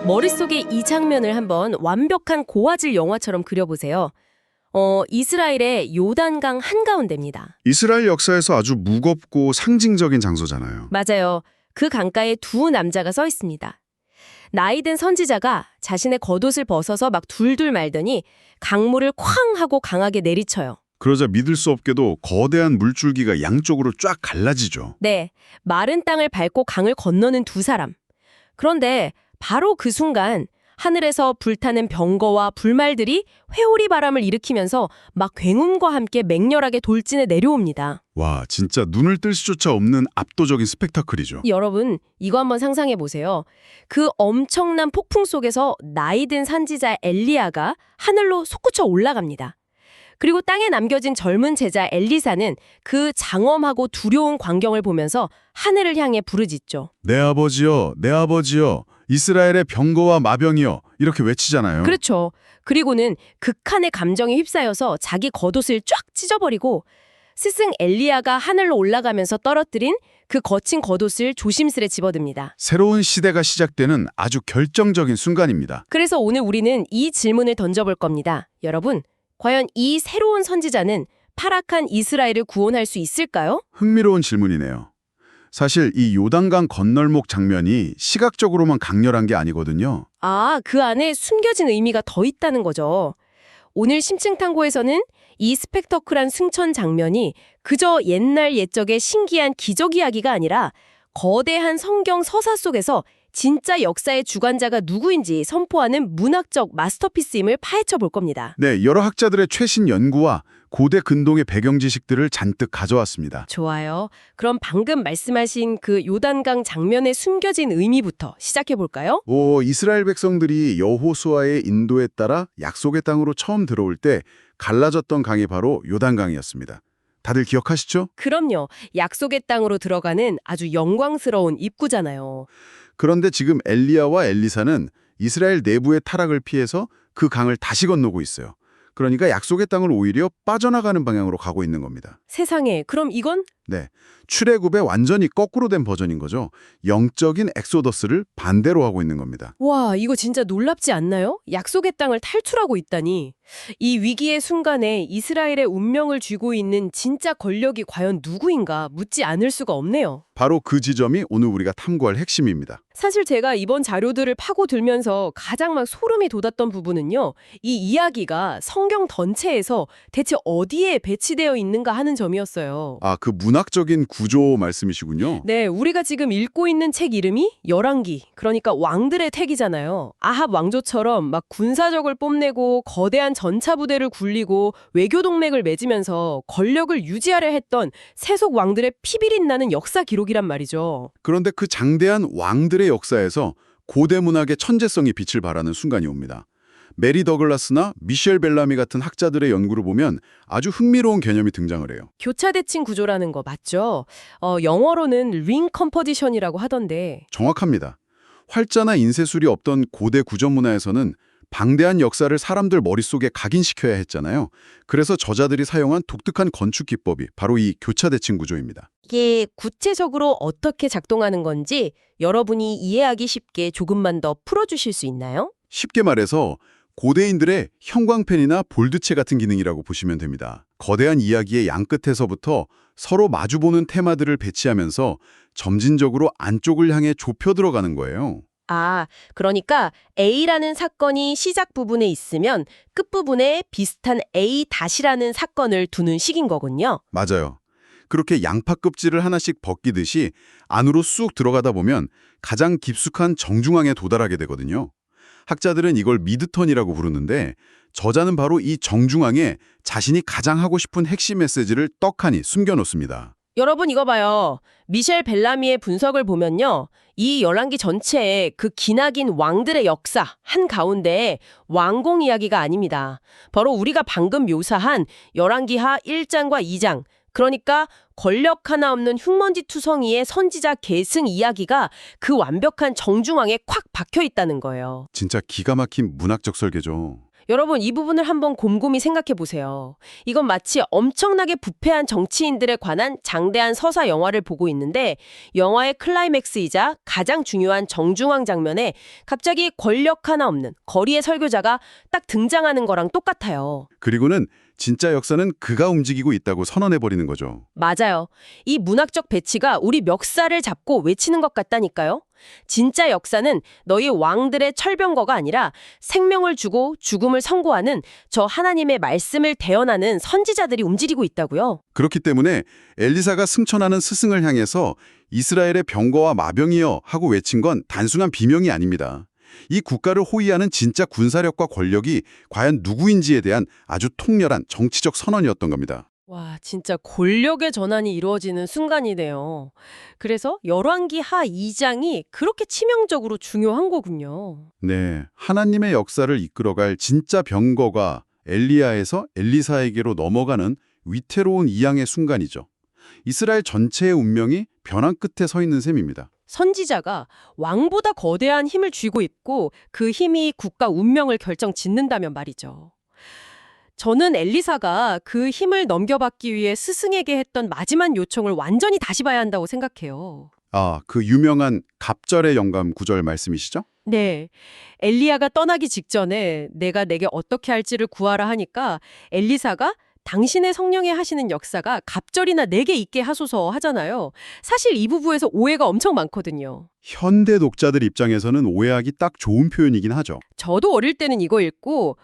머릿속에 이 장면을 한번 완벽한 고화질 영화처럼 그려보세요. 이스라엘의 요단강 한가운데입니다. 이스라엘 역사에서 아주 무겁고 상징적인 장소잖아요. 맞아요. 그 강가에 두 남자가 서 있습니다. 나이든 선지자가 자신의 겉옷을 벗어서 막 둘둘 말더니 강물을 쾅 하고 강하게 내리쳐요. 그러자 믿을 수 없게도 거대한 물줄기가 양쪽으로 쫙 갈라지죠. 네, 마른 땅을 밟고 강을 건너는 두 사람. 그런데 바로 그 순간 하늘에서 불타는 병거와 불말들이 회오리 바람을 일으키면서 막 굉음과 함께 맹렬하게 돌진해 내려옵니다. 와, 진짜 눈을 뜰 수조차 없는 압도적인 스펙타클이죠. 여러분, 이거 한번 상상해 보세요. 그 엄청난 폭풍 속에서 나이든 선지자 엘리야가 하늘로 솟구쳐 올라갑니다. 그리고 땅에 남겨진 젊은 제자 엘리사는 그 장엄하고 두려운 광경을 보면서 하늘을 향해 부르짖죠. 내 아버지여, 내 아버지여, 이스라엘의 병거와 마병이여, 이렇게 외치잖아요. 그렇죠. 그리고는 극한의 감정에 휩싸여서 자기 겉옷을 쫙 찢어버리고 스승 엘리야가 하늘로 올라가면서 떨어뜨린 그 거친 겉옷을 조심스레 집어듭니다. 새로운 시대가 시작되는 아주 결정적인 순간입니다. 그래서 오늘 우리는 이 질문을 던져볼 겁니다. 여러분, 과연 이 새로운 선지자는 파락한 이스라엘을 구원할 수 있을까요? 흥미로운 질문이네요. 사실 이 요단강 건널목 장면이 시각적으로만 강렬한 게 아니거든요. 아, 그 안에 숨겨진 의미가 더 있다는 거죠. 오늘 심층탐구에서는 이 스펙터클한 승천 장면이 그저 옛날 옛적의 신기한 기적 이야기가 아니라 거대한 성경 서사 속에서 진짜 역사의 주관자가 누구인지 선포하는 문학적 마스터피스임을 파헤쳐 볼 겁니다. 네, 여러 학자들의 최신 연구와 고대 근동의 배경 지식들을 잔뜩 가져왔습니다. 좋아요. 그럼 방금 말씀하신 그 요단강 장면의 숨겨진 의미부터 시작해 볼까요? 이스라엘 백성들이 여호수아의 인도에 따라 약속의 땅으로 처음 들어올 때 갈라졌던 강이 바로 요단강이었습니다. 다들 기억하시죠? 그럼요. 약속의 땅으로 들어가는 아주 영광스러운 입구잖아요. 그런데 지금 엘리야와 엘리사는 이스라엘 내부의 타락을 피해서 그 강을 다시 건너고 있어요. 그러니까 약속의 땅을 오히려 빠져나가는 방향으로 가고 있는 겁니다. 세상에, 그럼 이건? 네, 출애굽의 완전히 거꾸로 된 버전인 거죠. 영적인 엑소더스를 반대로 하고 있는 겁니다. 와, 이거 진짜 놀랍지 않나요? 약속의 땅을 탈출하고 있다니. 이 위기의 순간에 이스라엘의 운명을 쥐고 있는 진짜 권력이 과연 누구인가 묻지 않을 수가 없네요. 바로 그 지점이 오늘 우리가 탐구할 핵심입니다. 사실 제가 이번 자료들을 파고들면서 가장 막 소름이 돋았던 부분은요. 이 이야기가 성경 전체에서 대체 어디에 배치되어 있는가 하는 점이었어요. 아, 그 문학적인 구조 말씀이시군요. 네, 우리가 지금 읽고 있는 책 이름이 열왕기, 그러니까 왕들의 택이잖아요. 아합 왕조처럼 막 군사적을 뽐내고 거대한 전차 부대를 굴리고 외교 동맹을 맺으면서 권력을 유지하려 했던 세속 왕들의 피비린 나는 역사 기록이란 말이죠. 그런데 그 장대한 왕들의 역사에서 고대 문학의 천재성이 빛을 발하는 순간이 옵니다. 메리 더글라스나 미셸 벨라미 같은 학자들의 연구를 보면 아주 흥미로운 개념이 등장을 해요. 교차대칭 구조라는 거 맞죠? 영어로는 링 컴포지션이라고 하던데. 정확합니다. 활자나 인쇄술이 없던 고대 구전 문화에서는 방대한 역사를 사람들 머릿속에 각인시켜야 했잖아요. 그래서 저자들이 사용한 독특한 건축 기법이 바로 이 교차대칭 구조입니다. 이게 구체적으로 어떻게 작동하는 건지 여러분이 이해하기 쉽게 조금만 더 풀어주실 수 있나요? 쉽게 말해서 고대인들의 형광펜이나 볼드체 같은 기능이라고 보시면 됩니다. 거대한 이야기의 양끝에서부터 서로 마주보는 테마들을 배치하면서 점진적으로 안쪽을 향해 좁혀 들어가는 거예요. 아, 그러니까 A라는 사건이 시작 부분에 있으면 끝부분에 비슷한 A-라는 사건을 두는 식인 거군요. 맞아요. 그렇게 양파 껍질을 하나씩 벗기듯이 안으로 쑥 들어가다 보면 가장 깊숙한 정중앙에 도달하게 되거든요. 학자들은 이걸 미드턴이라고 부르는데 저자는 바로 이 정중앙에 자신이 가장 하고 싶은 핵심 메시지를 떡하니 숨겨놓습니다. 여러분 이거 봐요. 미셸 벨라미의 분석을 보면요. 이 열왕기 전체에 그 기나긴 왕들의 역사 한가운데 왕공 이야기가 아닙니다. 바로 우리가 방금 묘사한 열왕기하 1장과 2장, 그러니까 권력 하나 없는 흉먼지투성이의 선지자 계승 이야기가 그 완벽한 정중앙에 콱 박혀 있다는 거예요. 진짜 기가 막힌 문학적 설계죠. 여러분, 이 부분을 한번 곰곰이 생각해 보세요. 이건 마치 엄청나게 부패한 정치인들에 관한 장대한 서사 영화를 보고 있는데 영화의 클라이맥스이자 가장 중요한 정중앙 장면에 갑자기 권력 하나 없는 거리의 설교자가 딱 등장하는 거랑 똑같아요. 그리고는 진짜 역사는 그가 움직이고 있다고 선언해버리는 거죠. 맞아요. 이 문학적 배치가 우리 멱살을 잡고 외치는 것 같다니까요. 진짜 역사는 너희 왕들의 철병거가 아니라 생명을 주고 죽음을 선고하는 저 하나님의 말씀을 대언하는 선지자들이 움직이고 있다고요. 그렇기 때문에 엘리사가 승천하는 스승을 향해서 이스라엘의 병거와 마병이여 하고 외친 건 단순한 비명이 아닙니다. 이 국가를 호위하는 진짜 군사력과 권력이 과연 누구인지에 대한 아주 통렬한 정치적 선언이었던 겁니다. 와, 진짜 권력의 전환이 이루어지는 순간이네요. 그래서 열왕기 하 2장이 그렇게 치명적으로 중요한 거군요. 네, 하나님의 역사를 이끌어갈 진짜 병거가 엘리야에서 엘리사에게로 넘어가는 위태로운 이양의 순간이죠. 이스라엘 전체의 운명이 변환 끝에 서 있는 셈입니다. 선지자가 왕보다 거대한 힘을 쥐고 있고 그 힘이 국가 운명을 결정짓는다면 말이죠. 저는 엘리사가 그 힘을 넘겨받기 위해 스승에게 했던 마지막 요청을 완전히 다시 봐야 한다고 생각해요. 아, 그 유명한 갑절의 영감 구절 말씀이시죠? 네. 엘리야가 떠나기 직전에 내가 내게 어떻게 할지를 구하라 하니까 엘리사가 당신의 성령에 하시는 역사가 갑절이나 내게 있게 하소서 하잖아요. 사실 이 부부에서 오해가 엄청 많거든요. 현대 독자들 입장에서는 오해하기 딱 좋은 표현이긴 하죠. 저도 어릴 때는 이거 읽고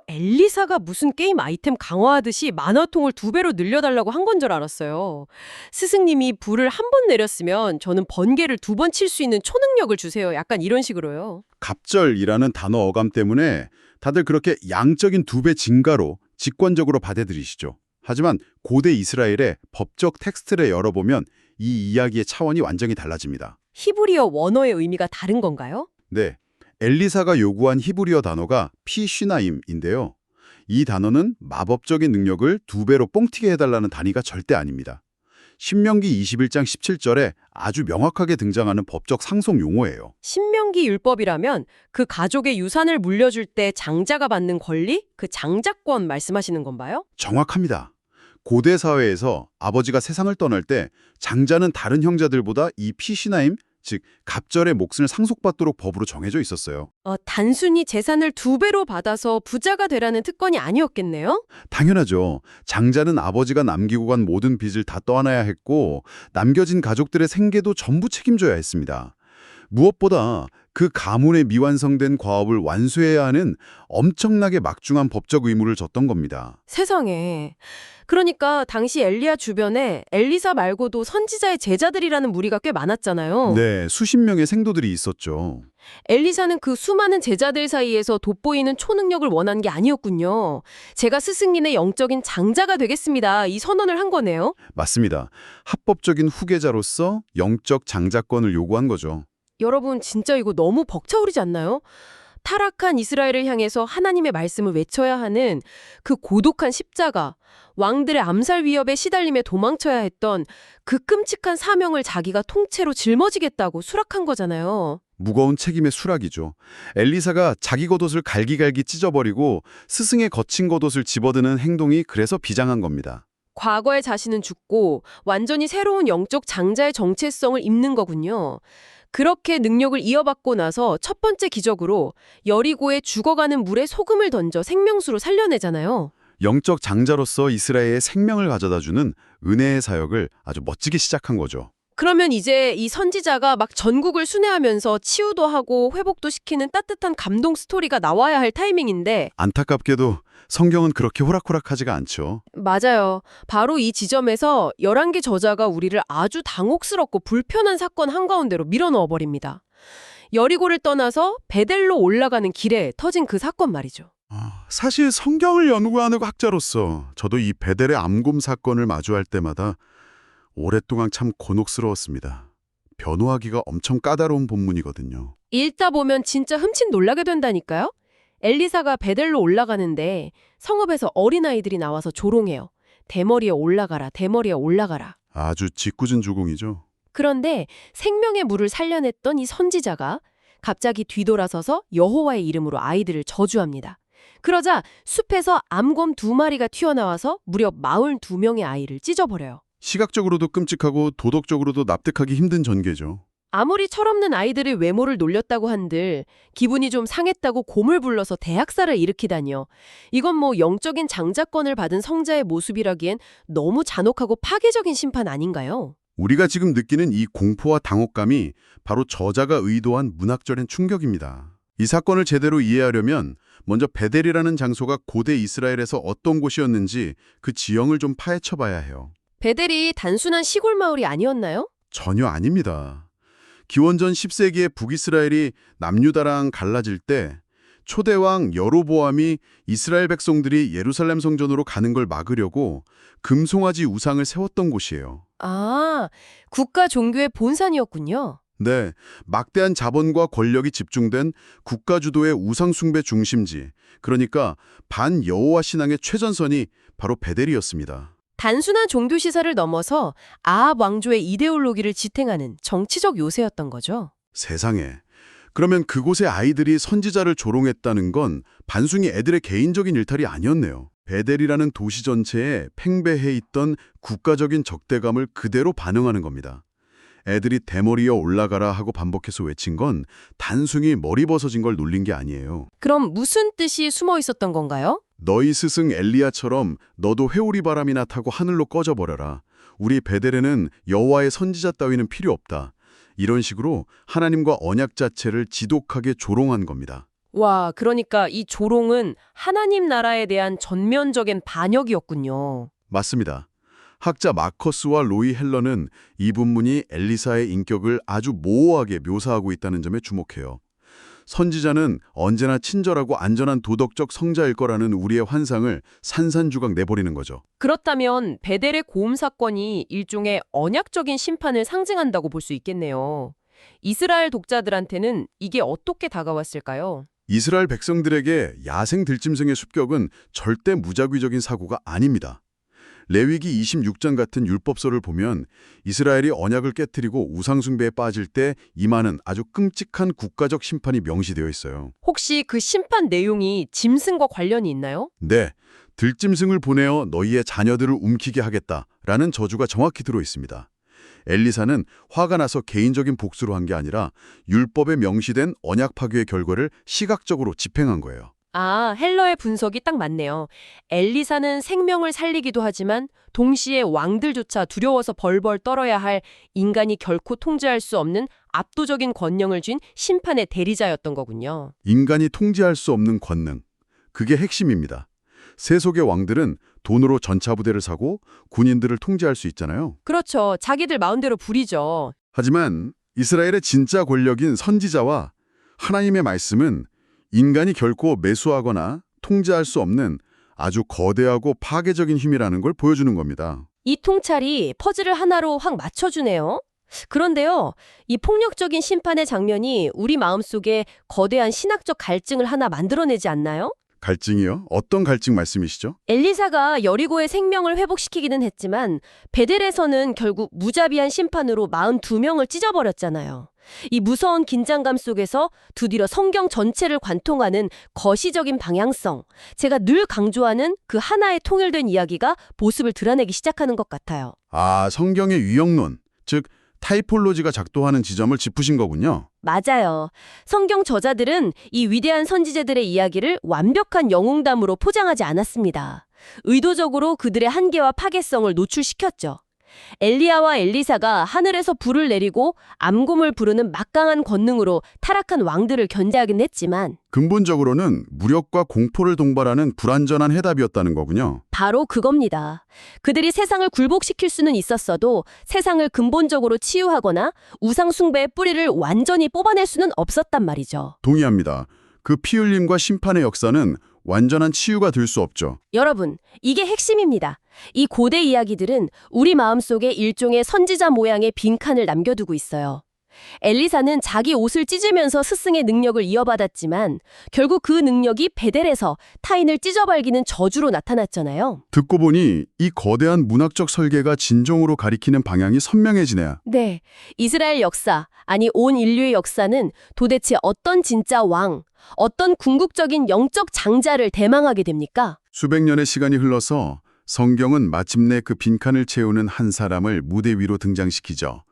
엘리사가 무슨 게임 아이템 강화하듯이 만화통을 2배로 늘려달라고 한 건 줄 알았어요. 스승님이 불을 한 번 내렸으면 저는 번개를 2번 칠 수 있는 초능력을 주세요. 약간 이런 식으로요. 갑절이라는 단어 어감 때문에 다들 그렇게 양적인 2배 증가로 직관적으로 받아들이시죠. 하지만 고대 이스라엘의 법적 텍스트를 열어보면 이 이야기의 차원이 완전히 달라집니다. 히브리어 원어의 의미가 다른 건가요? 네, 엘리사가 요구한 히브리어 단어가 피쉬나임인데요. 이 단어는 마법적인 능력을 2배로 뻥튀게 해달라는 단위가 절대 아닙니다. 신명기 21장 17절에 아주 명확하게 등장하는 법적 상속 용어예요. 신명기 율법이라면 그 가족의 유산을 물려줄 때 장자가 받는 권리? 그 장자권 말씀하시는 건가요? 정확합니다. 고대 사회에서 아버지가 세상을 떠날 때 장자는 다른 형제들보다 이 피시나임, 즉 갑절의 몫을 상속받도록 법으로 정해져 있었어요. 단순히 재산을 2배로 받아서 부자가 되라는 특권이 아니었겠네요? 당연하죠. 장자는 아버지가 남기고 간 모든 빚을 다 떠안아야 했고 남겨진 가족들의 생계도 전부 책임져야 했습니다. 무엇보다 그 가문의 미완성된 과업을 완수해야 하는 엄청나게 막중한 법적 의무를 졌던 겁니다. 세상에. 그러니까 당시 엘리야 주변에 엘리사 말고도 선지자의 제자들이라는 무리가 꽤 많았잖아요. 네, 수십 명의 생도들이 있었죠. 엘리사는 그 수많은 제자들 사이에서 돋보이는 초능력을 원한 게 아니었군요. 제가 스승님의 영적인 장자가 되겠습니다. 이 선언을 한 거네요. 맞습니다. 합법적인 후계자로서 영적 장자권을 요구한 거죠. 여러분, 진짜 이거 너무 벅차오르지 않나요? 타락한 이스라엘을 향해서 하나님의 말씀을 외쳐야 하는 그 고독한 십자가, 왕들의 암살 위협에 시달림에 도망쳐야 했던 그 끔찍한 사명을 자기가 통째로 짊어지겠다고 수락한 거잖아요. 무거운 책임의 수락이죠. 엘리사가 자기 겉옷을 갈기갈기 찢어버리고 스승의 거친 겉옷을 집어드는 행동이 그래서 비장한 겁니다. 과거의 자신은 죽고 완전히 새로운 영적 장자의 정체성을 입는 거군요. 그렇게 능력을 이어받고 나서 첫 번째 기적으로 여리고에 죽어가는 물에 소금을 던져 생명수로 살려내잖아요. 영적 장자로서 이스라엘의 생명을 가져다주는 은혜의 사역을 아주 멋지게 시작한 거죠. 그러면 이제 이 선지자가 막 전국을 순회하면서 치유도 하고 회복도 시키는 따뜻한 감동 스토리가 나와야 할 타이밍인데 안타깝게도 성경은 그렇게 호락호락하지가 않죠. 맞아요. 바로 이 지점에서 열왕기 저자가 우리를 아주 당혹스럽고 불편한 사건 한가운데로 밀어넣어 버립니다. 여리고를 떠나서 베델로 올라가는 길에 터진 그 사건 말이죠. 사실 성경을 연구하는 학자로서 저도 이 베델의 암곰 사건을 마주할 때마다 오랫동안 참 곤혹스러웠습니다. 변호하기가 엄청 까다로운 본문이거든요. 읽다 보면 진짜 흠칫 놀라게 된다니까요. 엘리사가 베델로 올라가는데 성읍에서 어린아이들이 나와서 조롱해요. 대머리에 올라가라, 대머리에 올라가라. 아주 짓궂은 주공이죠. 그런데 생명의 물을 살려냈던 이 선지자가 갑자기 뒤돌아서서 여호와의 이름으로 아이들을 저주합니다. 그러자 숲에서 암곰 2마리가 튀어나와서 무려 42명의 아이를 찢어버려요. 시각적으로도 끔찍하고 도덕적으로도 납득하기 힘든 전개죠. 아무리 철없는 아이들의 외모를 놀렸다고 한들 기분이 좀 상했다고 곰을 불러서 대학살을 일으키다니요. 이건 뭐 영적인 장자권을 받은 성자의 모습이라기엔 너무 잔혹하고 파괴적인 심판 아닌가요? 우리가 지금 느끼는 이 공포와 당혹감이 바로 저자가 의도한 문학적인 충격입니다. 이 사건을 제대로 이해하려면 먼저 베델이라는 장소가 고대 이스라엘에서 어떤 곳이었는지 그 지형을 좀 파헤쳐 봐야 해요. 베델이 단순한 시골 마을이 아니었나요? 전혀 아닙니다. 기원전 10세기에 북이스라엘이 남유다랑 갈라질 때 초대왕 여로보암이 이스라엘 백성들이 예루살렘 성전으로 가는 걸 막으려고 금송아지 우상을 세웠던 곳이에요. 아, 국가 종교의 본산이었군요. 네, 막대한 자본과 권력이 집중된 국가 주도의 우상 숭배 중심지, 그러니까 반여호와 신앙의 최전선이 바로 베델이었습니다. 단순한 종교 시사를 넘어서 아합 왕조의 이데올로기를 지탱하는 정치적 요새였던 거죠. 세상에. 그러면 그곳의 아이들이 선지자를 조롱했다는 건 단순히 애들의 개인적인 일탈이 아니었네요. 베델이라는 도시 전체에 팽배해 있던 국가적인 적대감을 그대로 반영하는 겁니다. 애들이 대머리여 올라가라 하고 반복해서 외친 건 단순히 머리 벗어진 걸 놀린 게 아니에요. 그럼 무슨 뜻이 숨어 있었던 건가요? 너희 스승 엘리야처럼 너도 회오리 바람이나 타고 하늘로 꺼져버려라. 우리 베델에는 여호와의 선지자 따위는 필요 없다. 이런 식으로 하나님과 언약 자체를 지독하게 조롱한 겁니다. 와, 그러니까 이 조롱은 하나님 나라에 대한 전면적인 반역이었군요. 맞습니다. 학자 마커스와 로이 헬러는 이 본문이 엘리사의 인격을 아주 모호하게 묘사하고 있다는 점에 주목해요. 선지자는 언제나 친절하고 안전한 도덕적 성자일 거라는 우리의 환상을 산산조각 내버리는 거죠. 그렇다면 베델의 고음 사건이 일종의 언약적인 심판을 상징한다고 볼 수 있겠네요. 이스라엘 독자들한테는 이게 어떻게 다가왔을까요? 이스라엘 백성들에게 야생 들짐승의 습격은 절대 무작위적인 사고가 아닙니다. 레위기 26장 같은 율법서를 보면 이스라엘이 언약을 깨트리고 우상숭배에 빠질 때 임하는 아주 끔찍한 국가적 심판이 명시되어 있어요. 혹시 그 심판 내용이 짐승과 관련이 있나요? 네, 들짐승을 보내어 너희의 자녀들을 움키게 하겠다라는 저주가 정확히 들어 있습니다. 엘리사는 화가 나서 개인적인 복수로 한 게 아니라 율법에 명시된 언약 파괴의 결과를 시각적으로 집행한 거예요. 아, 헬러의 분석이 딱 맞네요. 엘리사는 생명을 살리기도 하지만 동시에 왕들조차 두려워서 벌벌 떨어야 할 인간이 결코 통제할 수 없는 압도적인 권능을 쥔 심판의 대리자였던 거군요. 인간이 통제할 수 없는 권능. 그게 핵심입니다. 세속의 왕들은 돈으로 전차 부대를 사고 군인들을 통제할 수 있잖아요. 그렇죠. 자기들 마음대로 부리죠. 하지만 이스라엘의 진짜 권력인 선지자와 하나님의 말씀은 인간이 결코 매수하거나 통제할 수 없는 아주 거대하고 파괴적인 힘이라는 걸 보여주는 겁니다. 이 통찰이 퍼즐을 하나로 확 맞춰주네요. 그런데요, 이 폭력적인 심판의 장면이 우리 마음속에 거대한 신학적 갈증을 하나 만들어내지 않나요? 갈증이요? 어떤 갈증 말씀이시죠? 엘리사가 여리고의 생명을 회복시키기는 했지만 베델에서는 결국 무자비한 심판으로 42명을 찢어버렸잖아요. 이 무서운 긴장감 속에서 두드려 성경 전체를 관통하는 거시적인 방향성, 제가 늘 강조하는 그 하나의 통일된 이야기가 모습을 드러내기 시작하는 것 같아요. 아, 성경의 유형론, 즉 타이폴로지가 작동하는 지점을 짚으신 거군요. 맞아요. 성경 저자들은 이 위대한 선지자들의 이야기를 완벽한 영웅담으로 포장하지 않았습니다. 의도적으로 그들의 한계와 파괴성을 노출시켰죠. 엘리야와 엘리사가 하늘에서 불을 내리고 암곰을 부르는 막강한 권능으로 타락한 왕들을 견제하긴 했지만 근본적으로는 무력과 공포를 동반하는 불완전한 해답이었다는 거군요. 바로 그겁니다. 그들이 세상을 굴복시킬 수는 있었어도 세상을 근본적으로 치유하거나 우상 숭배의 뿌리를 완전히 뽑아낼 수는 없었단 말이죠. 동의합니다. 그 피 흘림과 심판의 역사는 완전한 치유가 될 수 없죠. 여러분, 이게 핵심입니다. 이 고대 이야기들은 우리 마음속에 일종의 선지자 모양의 빈칸을 남겨두고 있어요. 엘리사는 자기 옷을 찢으면서 스승의 능력을 이어받았지만 결국 그 능력이 베델에서 타인을 찢어발기는 저주로 나타났잖아요. 듣고 보니 이 거대한 문학적 설계가 진정으로 가리키는 방향이 선명해지네요. 네, 이스라엘 역사, 아니 온 인류의 역사는 도대체 어떤 진짜 왕, 어떤 궁극적인 영적 장자를 대망하게 됩니까? 수백 년의 시간이 흘러서 성경은 마침내 그 빈칸을 채우는 한 사람을 무대 위로 등장시키죠.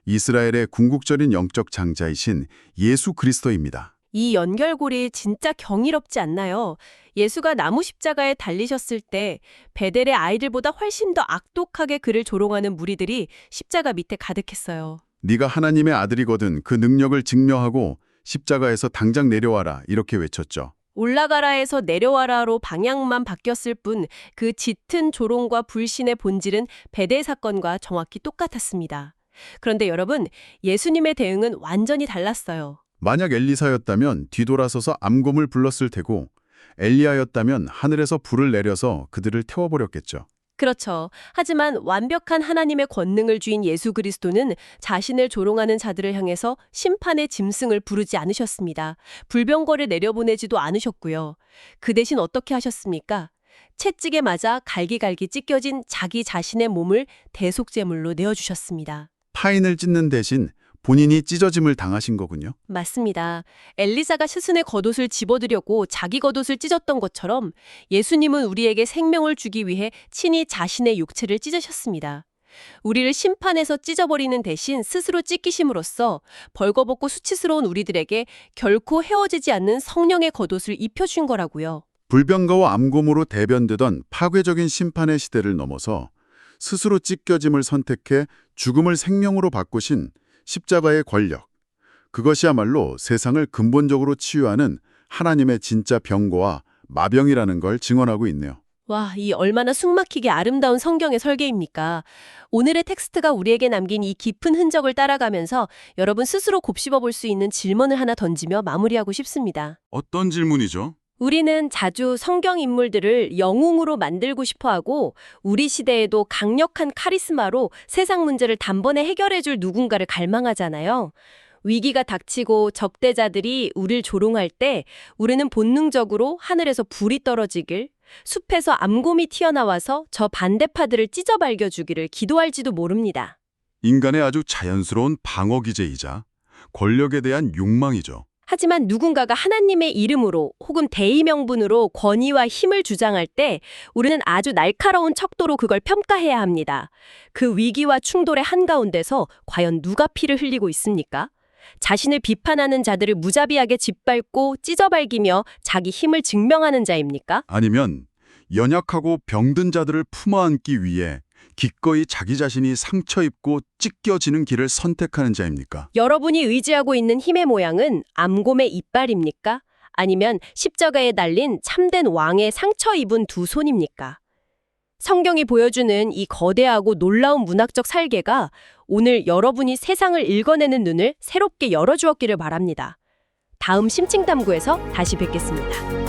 이스라엘의 궁극적인 영적 장자이신 예수 그리스도입니다. 이 연결고리 진짜 경이롭지 않나요? 예수가 나무 십자가에 달리셨을 때 베델의 아이들보다 훨씬 더 악독하게 그를 조롱하는 무리들이 십자가 밑에 가득했어요. 네가 하나님의 아들이거든 그 능력을 증명하고 십자가에서 당장 내려와라 이렇게 외쳤죠. 올라가라에서 내려와라로 방향만 바뀌었을 뿐 그 짙은 조롱과 불신의 본질은 베델 사건과 정확히 똑같았습니다. 그런데 여러분, 예수님의 대응은 완전히 달랐어요. 만약 엘리사였다면 뒤돌아서서 암곰을 불렀을 테고 엘리야였다면 하늘에서 불을 내려서 그들을 태워버렸겠죠. 그렇죠. 하지만 완벽한 하나님의 권능을 쥐인 예수 그리스도는 자신을 조롱하는 자들을 향해서 심판의 짐승을 부르지 않으셨습니다. 불병거를 내려보내지도 않으셨고요. 그 대신 어떻게 하셨습니까? 채찍에 맞아 갈기갈기 찢겨진 자기 자신의 몸을 대속제물로 내어주셨습니다. 타인을 찢는 대신 본인이 찢어짐을 당하신 거군요. 맞습니다. 엘리사가 스승의 겉옷을 집어들였고 자기 겉옷을 찢었던 것처럼 예수님은 우리에게 생명을 주기 위해 친히 자신의 육체를 찢으셨습니다. 우리를 심판에서 찢어버리는 대신 스스로 찢기심으로써 벌거벗고 수치스러운 우리들에게 결코 헤어지지 않는 성령의 겉옷을 입혀준 거라고요. 불병거와 암곰으로 대변되던 파괴적인 심판의 시대를 넘어서 스스로 찢겨짐을 선택해 죽음을 생명으로 바꾸신 십자가의 권력, 그것이야말로 세상을 근본적으로 치유하는 하나님의 진짜 병고와 마병이라는 걸 증언하고 있네요. 와, 이 얼마나 숨막히게 아름다운 성경의 설계입니까? 오늘의 텍스트가 우리에게 남긴 이 깊은 흔적을 따라가면서 여러분 스스로 곱씹어 볼 수 있는 질문을 하나 던지며 마무리하고 싶습니다. 어떤 질문이죠? 우리는 자주 성경 인물들을 영웅으로 만들고 싶어하고 우리 시대에도 강력한 카리스마로 세상 문제를 단번에 해결해줄 누군가를 갈망하잖아요. 위기가 닥치고 적대자들이 우릴 조롱할 때 우리는 본능적으로 하늘에서 불이 떨어지길, 숲에서 암곰이 튀어나와서 저 반대파들을 찢어발겨주기를 기도할지도 모릅니다. 인간의 아주 자연스러운 방어 기제이자 권력에 대한 욕망이죠. 하지만 누군가가 하나님의 이름으로 혹은 대의 명분으로 권위와 힘을 주장할 때 우리는 아주 날카로운 척도로 그걸 평가해야 합니다. 그 위기와 충돌의 한가운데서 과연 누가 피를 흘리고 있습니까? 자신을 비판하는 자들을 무자비하게 짓밟고 찢어발기며 자기 힘을 증명하는 자입니까? 아니면 연약하고 병든 자들을 품어안기 위해 기꺼이 자기 자신이 상처 입고 찢겨지는 길을 선택하는 자입니까? 여러분이 의지하고 있는 힘의 모양은 암곰의 이빨입니까? 아니면 십자가에 달린 참된 왕의 상처 입은 두 손입니까? 성경이 보여주는 이 거대하고 놀라운 문학적 설계가 오늘 여러분이 세상을 읽어내는 눈을 새롭게 열어주었기를 바랍니다. 다음 심층탐구에서 다시 뵙겠습니다.